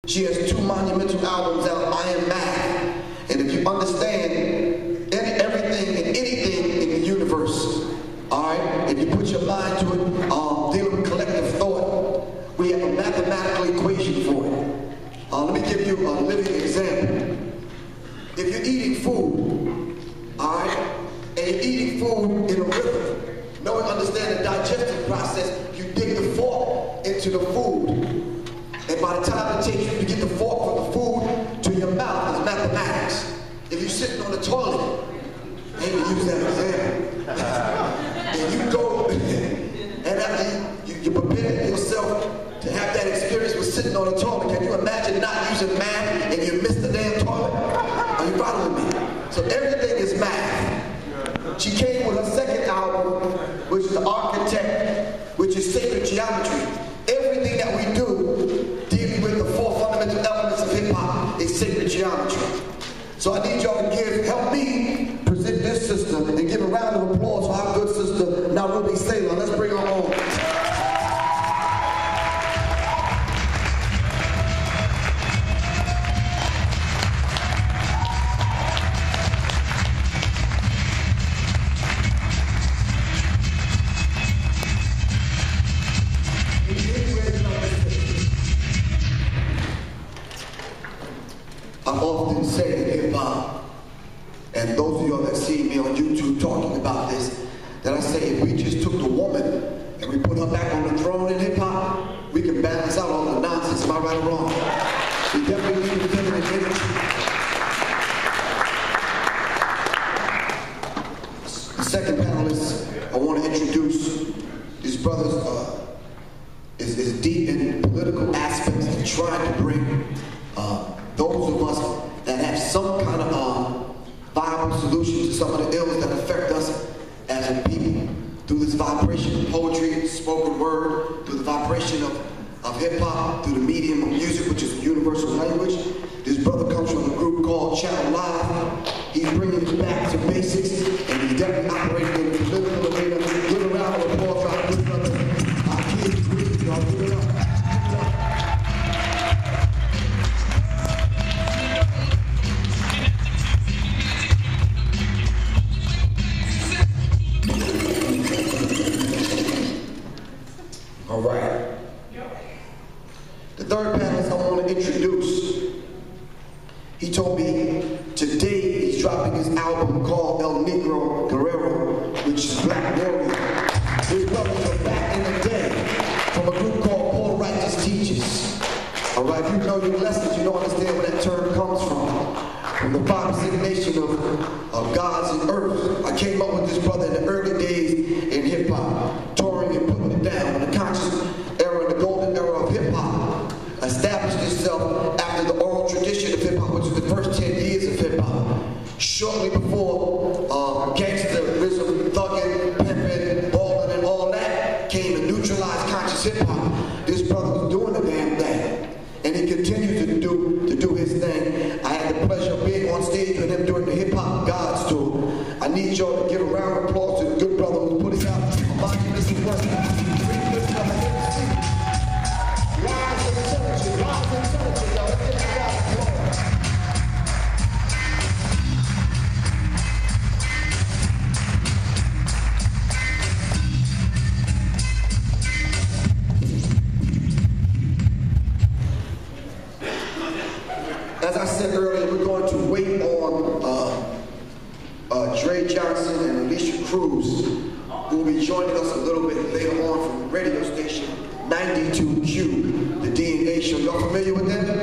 She has 2 monumental albums out, I Am Math. And if you understand everything and anything in the universe, all right, if you put your mind to it, dealing with collective thought, we have a mathematical equation for it. Let me give you a living example. If you're eating food, all right, and you're eating food in a rhythm, knowing, understand the digestive process, you dig the fork into the food. And by the time it takes you to get the fork from the food to your mouth, it's mathematics. If you're sitting on the toilet, I hate to use that example, and you go, and after you prepare yourself to have that experience with sitting on the toilet, can you imagine not using math and you miss the damn toilet? Are you following me? So everything is math. She came with her second album, which is The Architect, which is sacred geometry. Everything that we do dealing with the 4 fundamental elements of hip-hop is sacred geometry. So I need y'all to help me present this sister and give a round of applause for our good sister, Nairobi Sailor. Let's bring her on. I often say in hip-hop, and those of y'all that see me on YouTube talking about this, that I say if we just took the woman and we put her back on the throne in hip-hop, we can balance out all the nonsense. Am I right or wrong? We definitely need the feminine energy. The second panelist I want to introduce, this brother's is deep in political aspects and trying to bring those of us that have some kind of viable solution to some of the ills that affect us as a people through this vibration of poetry, spoken word, through the vibration of hip-hop, through the medium of music, which is a universal language. This brother comes from a group called Channel Live. He's bringing us back to basics, and he's definitely operating in the political arena. Give a round of applause for our good brother. Our kids, please, y'all give it up. All right. The third panelist I want to introduce, he told me today he's dropping his album called El Negro Guerrero, which is Black Warrior. His brothers are back in the day from a group called Poor Righteous Teachers. All right, if you know your lessons, you don't understand where that term comes from the five nation of gods and earth. I came up with this brother in the early days in hip-hop, touring and putting it down. When the conscious era, the golden era of hip-hop established itself after the oral tradition of hip-hop, which is the first 10 years of hip-hop. Shortly before gangsterism, thugging, pimping, balling, and all that came to neutralize conscious hip-hop, this brother was doing the damn thing. And he continues to do his thing. I had the pleasure of being on stage with him during the Hip Hop Gods tour. I need y'all to give a round of applause to the good brother who's putting out a monumental work. Rise intelligent, y'all. Let's give a round of applause. As I said earlier, we're going to wait on Dre Johnson and Alicia Cruz, who will be joining us a little bit later on from the radio station 92Q, the DNA show. Y'all familiar with them?